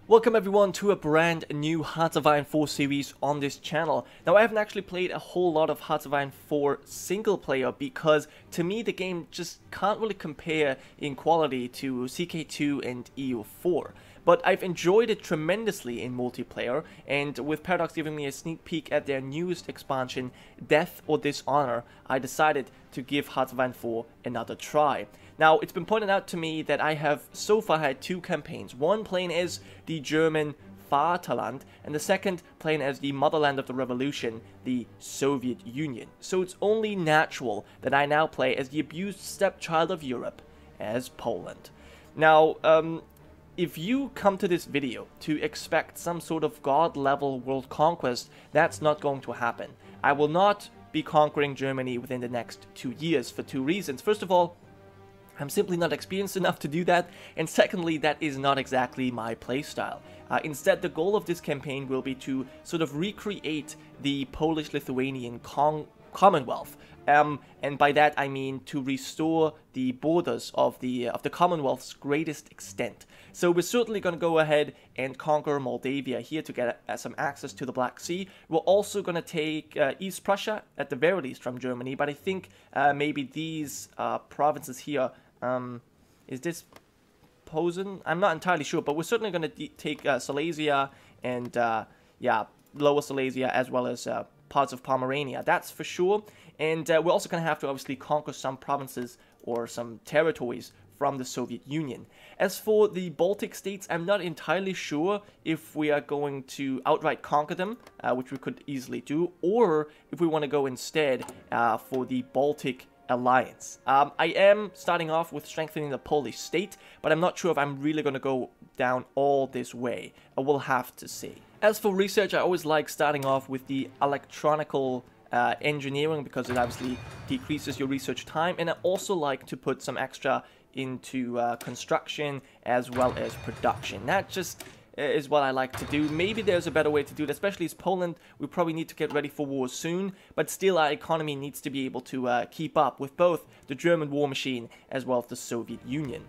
Welcome everyone to a brand new Hearts of Iron 4 series on this channel. Now I haven't actually played a whole lot of Hearts of Iron 4 single player because to me the game just can't really compare in quality to CK2 and EU4. But I've enjoyed it tremendously in multiplayer, and with Paradox giving me a sneak peek at their newest expansion, Death or Dishonor, I decided to give Hearts of Iron 4 another try. Now, it's been pointed out to me that I have so far had two campaigns, one playing as the German Vaterland, and the second playing as the motherland of the revolution, the Soviet Union. So it's only natural that I now play as the abused stepchild of Europe, as Poland. Now, if you come to this video to expect some sort of god-level world conquest, that's not going to happen. I will not be conquering Germany within the next 2 years for two reasons. First of all, I'm simply not experienced enough to do that, and secondly, that is not exactly my playstyle. Instead, the goal of this campaign will be to sort of recreate the Polish-Lithuanian Commonwealth, and by that I mean to restore the borders of the Commonwealth's greatest extent. So we're certainly going to go ahead and conquer Moldavia here to get some access to the Black Sea. We're also going to take East Prussia, at the very least, from Germany, but I think maybe these provinces here, is this Posen? I'm not entirely sure, but we're certainly going to take Silesia and, yeah, Lower Silesia, as well as parts of Pomerania, that's for sure. And we're also going to have to obviously conquer some provinces or some territories from the Soviet Union. As for the Baltic states, I'm not entirely sure if we are going to outright conquer them, which we could easily do, or if we want to go instead for the Baltic Alliance. I am starting off with strengthening the Polish state, but I'm not sure if I'm really going to go down all this way. We'll have to see. As for research, I always like starting off with the electronical engineering because it obviously decreases your research time, and I also like to put some extra into construction as well as production. That just is what I like to do. Maybe there's a better way to do it, especially as Poland, we probably need to get ready for war soon, but still our economy needs to be able to keep up with both the German war machine as well as the Soviet Union.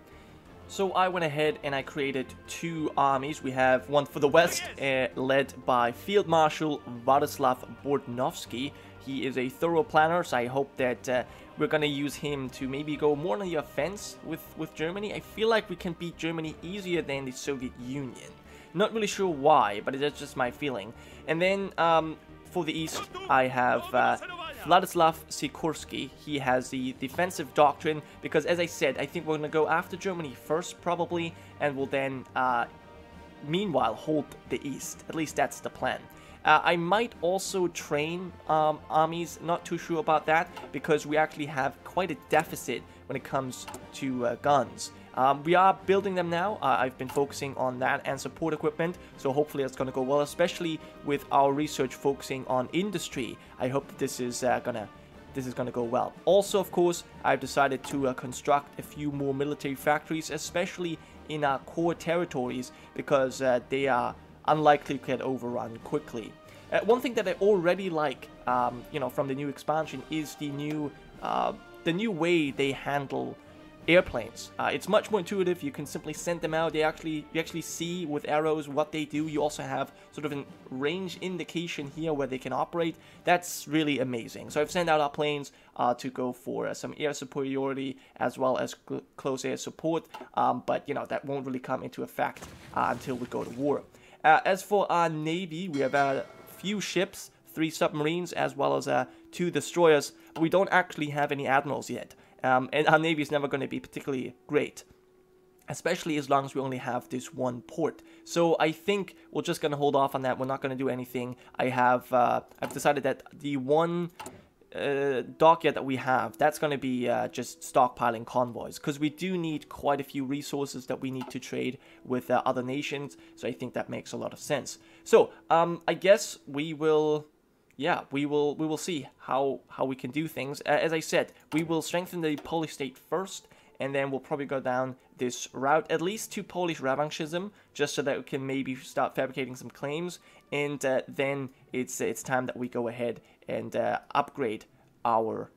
So I went ahead and I created two armies. We have one for the west, led by Field Marshal Władysław Bordnowski. He is a thorough planner, so I hope that we're going to use him to maybe go more on the offense with Germany. I feel like we can beat Germany easier than the Soviet Union. Not really sure why, but that's just my feeling. And then for the east, I have Władysław Sikorski. He has the defensive doctrine because, as I said, I think we're going to go after Germany first probably, and we'll then meanwhile hold the east. At least that's the plan. I might also train armies, not too sure about that, because we actually have quite a deficit when it comes to guns. We are building them now. I've been focusing on that and support equipment, so hopefully it's going to go well, especially with our research focusing on industry. I hope that this is gonna go well. Also, of course, I've decided to construct a few more military factories, especially in our core territories, because they are unlikely to get overrun quickly. One thing that I already like, you know, from the new expansion is the new way they handle airplanes. It's much more intuitive. You can simply send them out. You actually see with arrows what they do. You also have sort of a range indication here where they can operate. That's really amazing. So I've sent out our planes to go for some air superiority as well as close air support, but you know, that won't really come into effect until we go to war. As for our navy, we have a few ships, 3 submarines, as well as 2 destroyers. We don't actually have any admirals yet. And our navy is never going to be particularly great, especially as long as we only have this one port. So I think we're just going to hold off on that. We're not going to do anything. I've decided that the one dockyard that we have, that's going to be just stockpiling convoys, because we do need quite a few resources that we need to trade with other nations. So I think that makes a lot of sense. So I guess we will. Yeah, we will see how we can do things. As I said, we will strengthen the Polish state first, and then we'll probably go down this route, at least to Polish revanchism, just so that we can maybe start fabricating some claims, and then it's time that we go ahead and upgrade our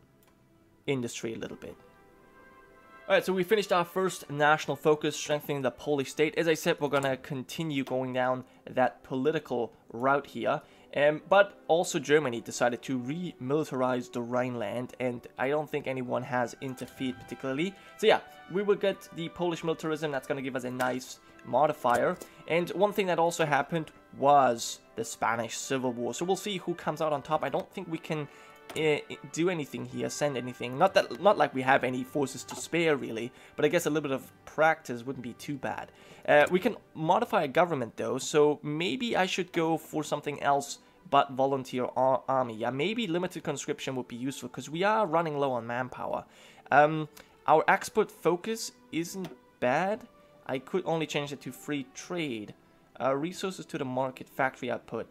industry a little bit. Alright, so we finished our first national focus, strengthening the Polish state. As I said, we're gonna continue going down that political route here. But also Germany decided to remilitarize the Rhineland, and I don't think anyone has interfered particularly. So yeah, we will get the Polish militarism. That's gonna give us a nice modifier. And one thing that also happened was the Spanish Civil War. So we'll see who comes out on top. I don't think we can do anything here, send anything. Not like we have any forces to spare really, but I guess a little bit of practice wouldn't be too bad. We can modify a government though, so maybe I should go for something else but volunteer army. Yeah, maybe limited conscription would be useful because we are running low on manpower. Our export focus isn't bad. I could only change it to free trade. Resources to the market, factory output.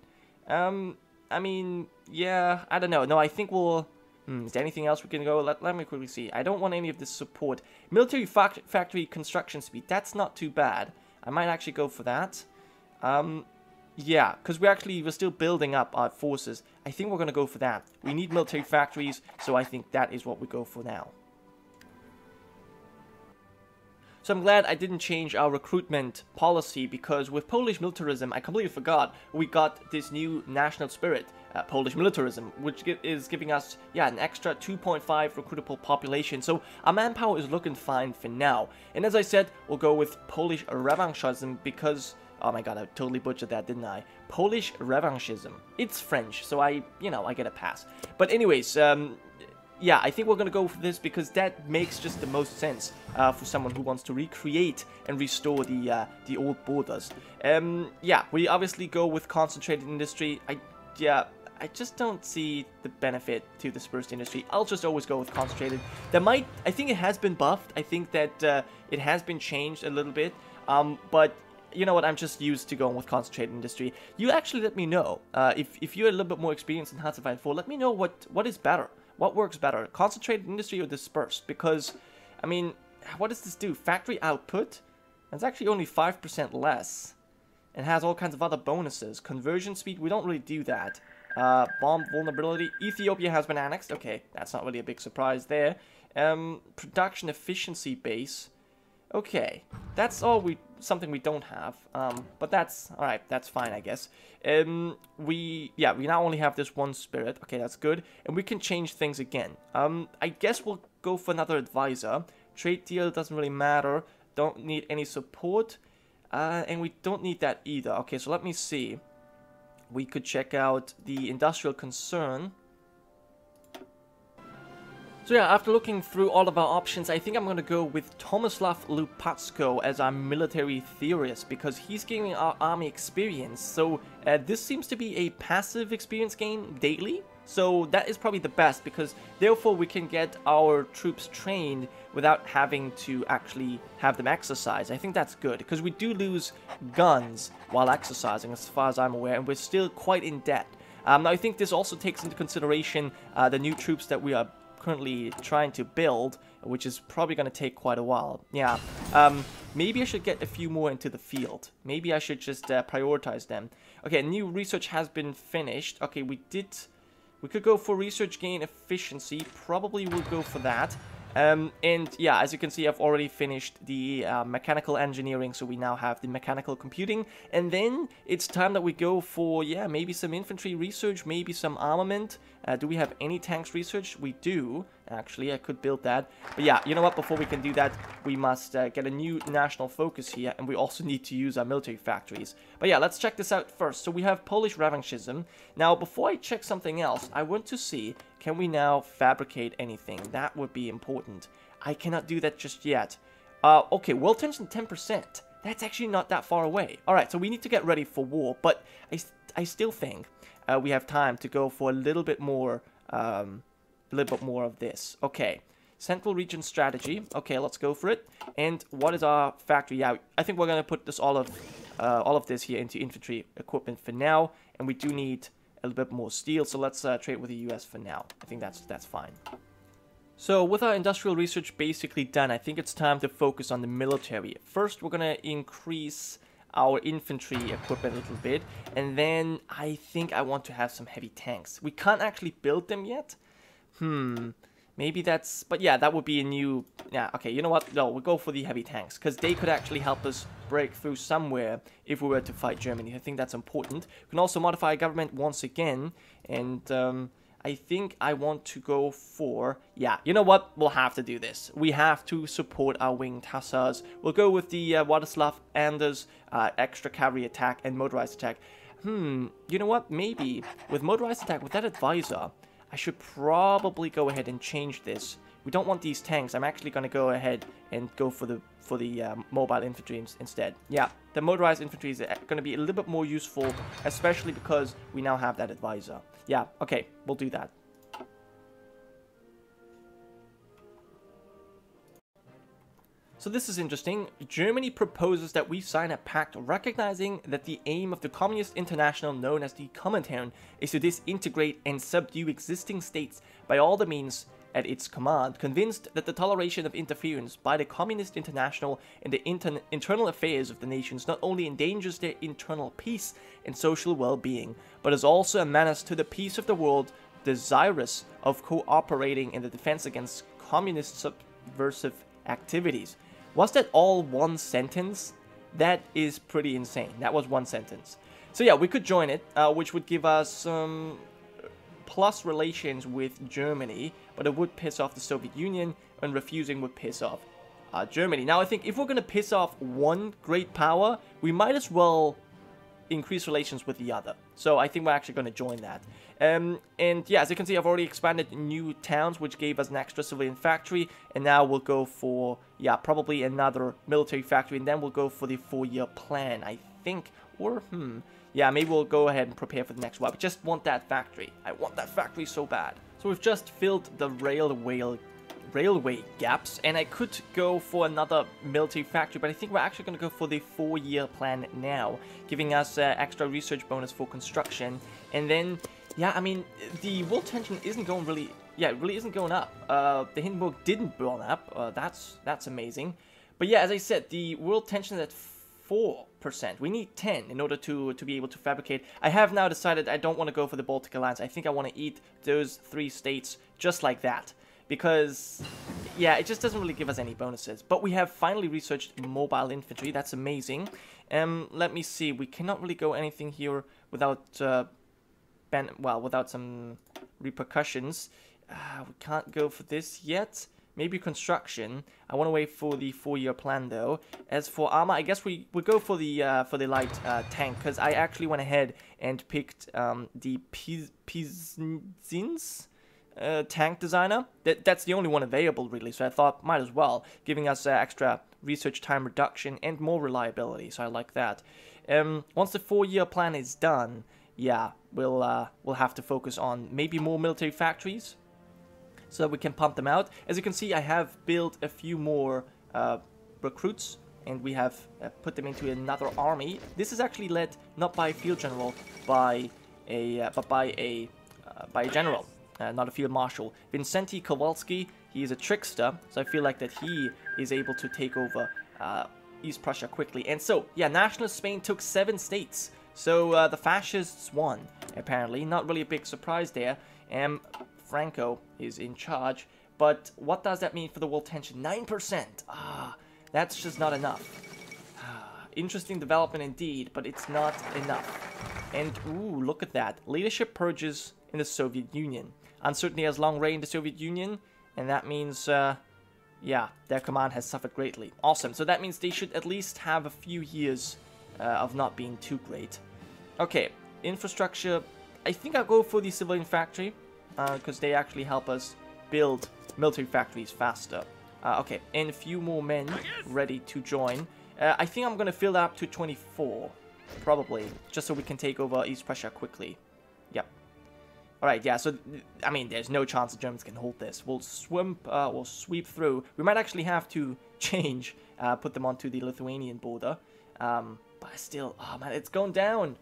I mean, yeah, I don't know. No, I think we'll... is there anything else we can go? Let me quickly see. I don't want any of this support. Military factory construction speed. That's not too bad. I might actually go for that. Yeah, because we're still building up our forces. I think we're going to go for that. We need military factories, so I think that is what we go for now. So I'm glad I didn't change our recruitment policy, because with Polish militarism, I completely forgot we got this new national spirit, Polish militarism, which is giving us, yeah, an extra 2.5 recruitable population. So our manpower is looking fine for now. And as I said, we'll go with Polish revanchism because, oh my god, I totally butchered that, didn't I? Polish revanchism. It's French, so I get a pass. But anyways, yeah, I think we're going to go for this because that makes just the most sense for someone who wants to recreate and restore the old borders. Yeah, we obviously go with concentrated industry. I just don't see the benefit to dispersed industry. I'll just always go with concentrated. I think it has been buffed. I think that it has been changed a little bit. But you know what, I'm just used to going with concentrated industry. You actually let me know, if you're a little bit more experienced in Hearts of Iron 4, let me know what is better. What works better, concentrated industry or dispersed? Because, I mean, what does this do? Factory output? It's actually only 5% less. It has all kinds of other bonuses. Conversion speed, we don't really do that. Bomb vulnerability, Ethiopia has been annexed. Okay, that's not really a big surprise there. Production efficiency base. Okay, that's something we don't have, but that's alright, that's fine, I guess. We now only have this one spirit. Okay, that's good, and we can change things again. I guess we'll go for another advisor. Trade deal doesn't really matter. Don't need any support, and we don't need that either. Okay, so let me see. We could check out the industrial concern. So yeah, after looking through all of our options, I think I'm going to go with Tomislav Lupacko as our military theorist, because he's giving our army experience. So this seems to be a passive experience gain daily. So that is probably the best, because therefore we can get our troops trained without having to actually have them exercise. I think that's good, because we do lose guns while exercising as far as I'm aware, and we're still quite in debt. Now I think this also takes into consideration the new troops that we are currently trying to build, which is probably going to take quite a while. Yeah, maybe I should get a few more into the field. Maybe I should just prioritize them. Okay, new research has been finished. Okay, we could go for research gain efficiency. Probably we'll go for that. And yeah, as you can see, I've already finished the mechanical engineering, so we now have the mechanical computing. And then it's time that we go for, yeah, maybe some infantry research, maybe some armament. Do we have any tanks research? We do. Actually, I could build that. But yeah, you know what? Before we can do that, we must get a new national focus here, and we also need to use our military factories. But yeah, let's check this out first. So we have Polish revanchism. Now, before I check something else, I want to see, can we now fabricate anything? That would be important. I cannot do that just yet. Okay, world tension 10%. That's actually not that far away. Alright, so we need to get ready for war, but I still think we have time to go for a little bit more of this. Okay, central region strategy. Okay, let's go for it. And what is our factory? Yeah, I think we're gonna put this all of this here into infantry equipment for now, and we do need a little bit more steel, so let's trade with the US for now. I think that's fine. So with our industrial research basically done, I think it's time to focus on the military. First, we're gonna increase our infantry equipment a little bit, and then I think I want to have some heavy tanks. We can't actually build them yet. Maybe that's... But yeah, that would be a new... Yeah, okay, you know what? No, we'll go for the heavy tanks, because they could actually help us break through somewhere if we were to fight Germany. I think that's important. We can also modify government once again, and I think I want to go for... Yeah, you know what? We'll have to do this. We have to support our winged hussars. We'll go with the Władysław Anders extra cavalry attack and motorized attack. You know what? Maybe with motorized attack, with that advisor, I should probably go ahead and change this. We don't want these tanks. I'm actually going to go ahead and go for the mobile infantry instead. Yeah, the motorized infantry is going to be a little bit more useful, especially because we now have that advisor. Yeah, okay, we'll do that. So this is interesting. Germany proposes that we sign a pact recognizing that the aim of the Communist International, known as the Comintern, is to disintegrate and subdue existing states by all the means at its command, convinced that the toleration of interference by the Communist International in the internal affairs of the nations not only endangers their internal peace and social well-being, but is also a menace to the peace of the world, desirous of cooperating in the defense against communist subversive activities. Was that all one sentence? That is pretty insane. That was one sentence. So yeah, we could join it, which would give us some plus relations with Germany, but it would piss off the Soviet Union, and refusing would piss off Germany. Now I think if we're going to piss off one great power, we might as well increase relations with the other. So I think we're actually going to join that. And yeah, as you can see, I've already expanded new towns, which gave us an extra civilian factory. And now we'll go for, yeah, probably another military factory. And then we'll go for the 4-year plan, I think. Or, yeah, maybe we'll go ahead and prepare for the next one. I just want that factory. I want that factory so bad. So we've just filled the railway gaps, and I could go for another military factory, but I think we're actually going to go for the 4-year plan now, giving us extra research bonus for construction. And then, yeah, I mean, the world tension isn't going really, yeah, it really isn't going up. The Hindenburg didn't burn up. That's amazing. But yeah, as I said, the world tension is at 4%. We need 10 in order to be able to fabricate. I have now decided I don't want to go for the Baltic Alliance. I think I want to eat those 3 states just like that. Because, yeah, it just doesn't really give us any bonuses. But we have finally researched mobile infantry. That's amazing. Let me see. We cannot really go anything here without, without some repercussions. We can't go for this yet. Maybe construction. I want to wait for the 4-year plan, though. As for armor, I guess we would go for the light tank, because I actually went ahead and picked the Pizins tank designer. That's the only one available, really, so I thought might as well, giving us extra research time reduction and more reliability, so I like that. Once the 4-year plan is done, yeah, we'll have to focus on maybe more military factories so that we can pump them out. As you can see, I have built a few more recruits, and we have put them into another army. This is actually led not by a field general, but by a general. Not a field marshal. Vincenti Kowalski, he is a trickster, so I feel like that he is able to take over East Prussia quickly. And so, yeah, Nationalist Spain took 7 states, so the fascists won, apparently. Not really a big surprise there. Franco is in charge, but what does that mean for the world tension? 9%! That's just not enough. Interesting development indeed, but it's not enough. And, ooh, look at that. Leadership purges in the Soviet Union. Uncertainty has long reigned in the Soviet Union, and that means, yeah, their command has suffered greatly. Awesome, so that means they should at least have a few years of not being too great. Okay, infrastructure, I think I'll go for the civilian factory, because they actually help us build military factories faster. Okay, and a few more men ready to join. I think I'm going to fill that up to 24, probably, just so we can take over East Prussia quickly. Yep. Alright, yeah, so, I mean, there's no chance the Germans can hold this. We'll sweep through. We might actually have to change, put them onto the Lithuanian border. But still, oh man, it's going down.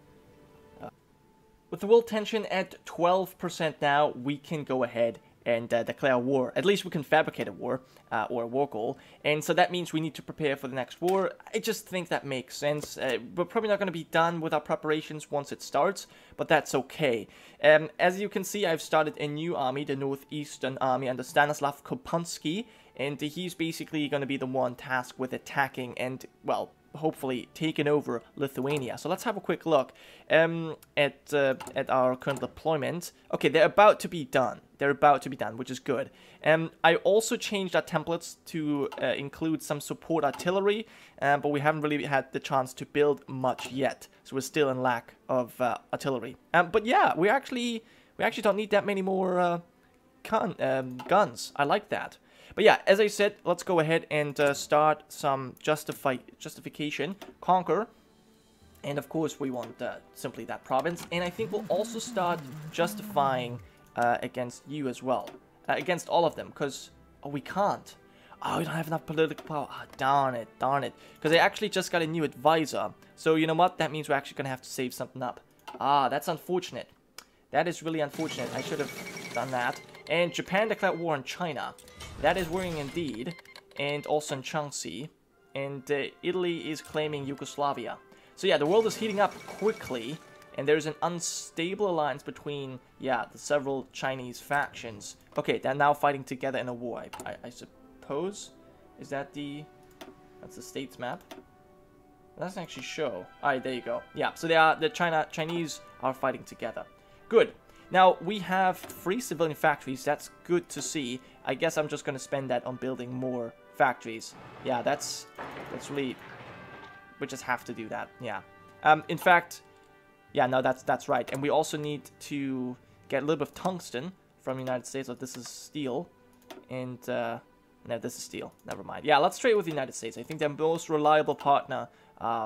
With the world tension at 12% now, we can go ahead and declare war. At least we can fabricate a war, or a war goal. And so that means we need to prepare for the next war. I just think that makes sense. We're probably not going to be done with our preparations once it starts, but that's okay. As you can see, I've started a new army, the Northeastern Army, under Stanislav Kopunski, and he's basically going to be the one tasked with attacking and, well, hopefully taking over Lithuania. So let's have a quick look at our current deployment. Okay, they're about to be done. They're about to be done, which is good. I also changed our templates to include some support artillery, but we haven't really had the chance to build much yet. So we're still in lack of artillery. But yeah, we actually don't need that many more guns. I like that. But yeah, as I said, let's go ahead and start some justification, conquer, and of course we want simply that province. And I think we'll also start justifying against you as well, against all of them, because we can't. Oh, we don't have enough political power. Oh, darn it, because I actually just got a new advisor. So you know what? That means we're actually gonna have to save something up. Ah, that's unfortunate. That is really unfortunate. I should have done that. And Japan declared war on China. That is worrying indeed. And also in Changxi. And Italy is claiming Yugoslavia. So yeah, the world is heating up quickly. And there's an unstable alliance between, yeah, the several Chinese factions. Okay, they're now fighting together in a war, I suppose. Is that the... That's the states map. It doesn't actually show. Alright, there you go. Yeah, so the Chinese are fighting together. Good. Now, we have 3 civilian factories. That's good to see. I guess I'm just going to spend that on building more factories. Yeah, that's really... We just have to do that. Yeah. In fact... Yeah, no, that's right. And we also need to get a little bit of tungsten from the United States. Oh, this is steel. And, no, this is steel. Never mind. Yeah, let's trade with the United States. I think they're the most reliable partner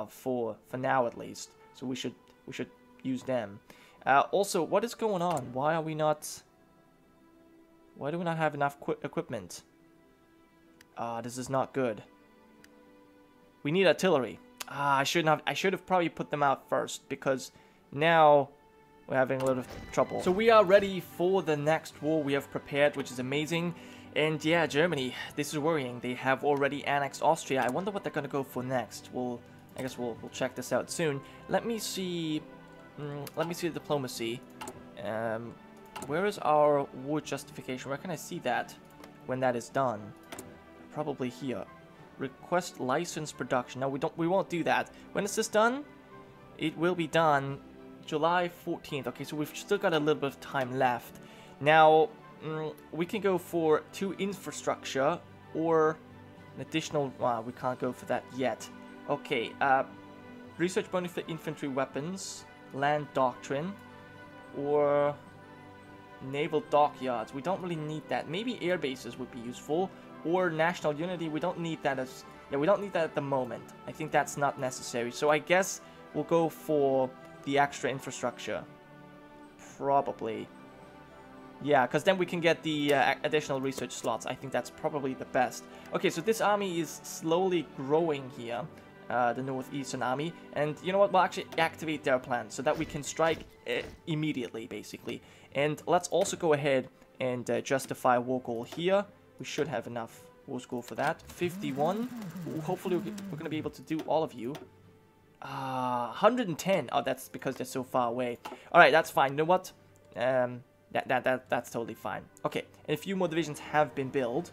for now, at least. So we should use them. Also, what is going on? Why do we not have enough equipment? This is not good. We need artillery. I should have probably put them out first, because now we're having a lot of trouble. So we are ready for the next war. We have prepared, which is amazing. And yeah, Germany, this is worrying. They have already annexed Austria. I wonder what they're going to go for next. I guess we'll check this out soon. Let me see the diplomacy. Where is our war justification? Where can I see that when that is done? Probably here. Request license production. No, we won't do that. When is this done? It will be done July 14th. Okay, so we've still got a little bit of time left. Now, we can go for 2 infrastructure or an additional... we can't go for that yet. Okay, research bonus for infantry weapons, land doctrine, or naval dockyards. We don't really need that. Maybe air bases would be useful, or national unity. We don't need that as... Yeah, we don't need that at the moment. I think that's not necessary. So I guess we'll go for the extra infrastructure. Probably. Yeah, because then we can get the additional research slots. I think that's probably the best. Okay, so this army is slowly growing here. The Northeastern Army. And you know what? We'll actually activate their plan so that we can strike immediately, basically. And let's also go ahead and justify a war goal here. We should have enough war score for that. 51. Ooh, hopefully we're going to be able to do all of you. 110. Oh, that's because they're so far away. Alright, that's fine. You know what? That's totally fine. Okay, and a few more divisions have been built.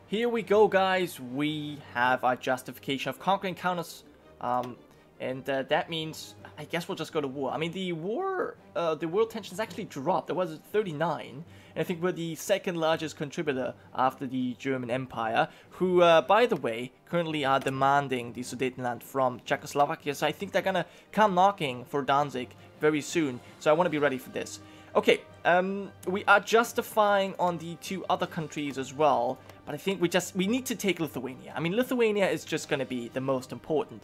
Here we go, guys. We have our justification of conquering counters. And that means, I guess we'll just go to war. I mean, the world tensions actually dropped. There was 39. And I think we're the second largest contributor after the German Empire, who, by the way, currently are demanding the Sudetenland from Czechoslovakia. So I think they're gonna come knocking for Danzig very soon. So I want to be ready for this. Okay, we are justifying on the 2 other countries as well, but I think we need to take Lithuania. I mean, Lithuania is just going to be the most important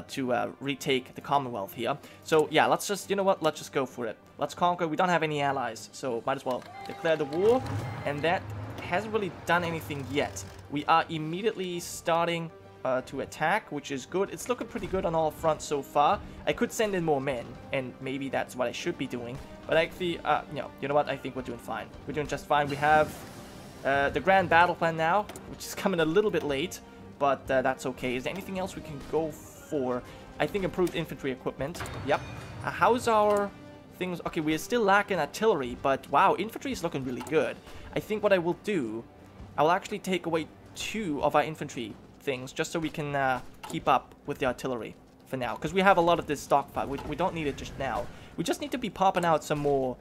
to retake the Commonwealth here. So yeah, let's just, you know what, let's just go for it. Let's conquer. We don't have any allies, so might as well declare the war, and that hasn't really done anything yet. We are immediately starting to attack, which is good. It's looking pretty good on all fronts so far. I could send in more men, and maybe that's what I should be doing. But actually, you know what? I think we're doing fine. We're doing just fine. We have the grand battle plan now, which is coming a little bit late, but that's okay. Is there anything else we can go for? I think improved infantry equipment. Yep. How's our things? Okay, we are still lacking artillery, but wow, infantry is looking really good. I think what I will do, I will actually take away 2 of our infantry things just so we can keep up with the artillery for now, because we have a lot of this stockpile. We don't need it just now. We just need to be popping out some more.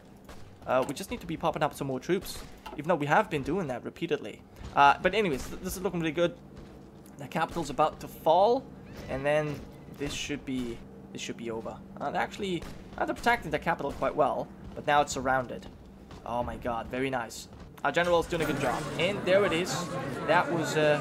We just need to be popping up some more troops, even though we have been doing that repeatedly. But anyways, this is looking really good. The capital's about to fall, and then this should be over. Actually, they're protecting the capital quite well, but now it's surrounded. Oh my god, very nice. Our general's doing a good job. And there it is. That was a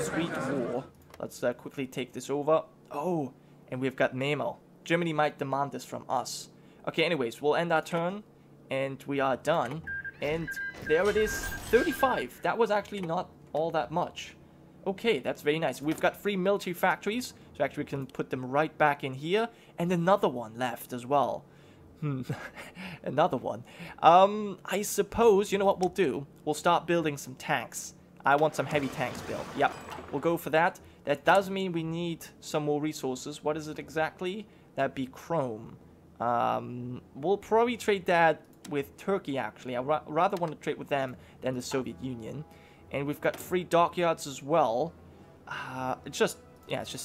sweet war. Let's quickly take this over. Oh, and we've got Memo. Germany might demand this from us. Okay, anyways, we'll end our turn, and we are done. And there it is, 35. That was actually not all that much. Okay, that's very nice. We've got 3 military factories, so actually we can put them right back in here. And another one left as well. Another one. I suppose, you know what we'll do? We'll start building some tanks. I want some heavy tanks built. Yep, we'll go for that. That does mean we need some more resources. What is it exactly? That'd be chrome. We'll probably trade that with Turkey, actually. I rather want to trade with them than the Soviet Union. And we've got 3 dockyards as well. It's just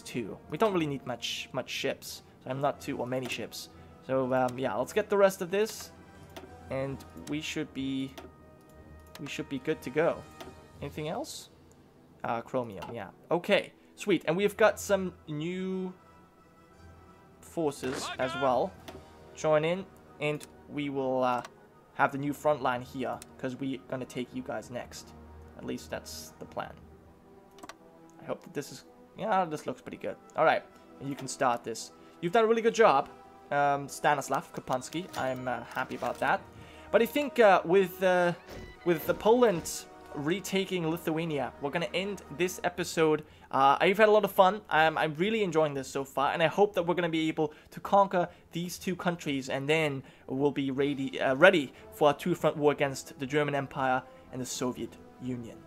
2. We don't really need much ships. So I'm not too, or many ships. So, yeah, let's get the rest of this, and we should be good to go. Anything else? Chromium, yeah. Okay, sweet. And we've got some new forces as well. Join in, and we will have the new front line here, because we're going to take you guys next. At least that's the plan. I hope that this is... Yeah, this looks pretty good. Alright, and you can start this. You've done a really good job. Stanislav Kopansky. I'm happy about that. But I think with the Poland retaking Lithuania, we're going to end this episode. I've had a lot of fun. I'm really enjoying this so far, and I hope that we're going to be able to conquer these 2 countries, and then we'll be ready for a 2-front war against the German Empire and the Soviet Union.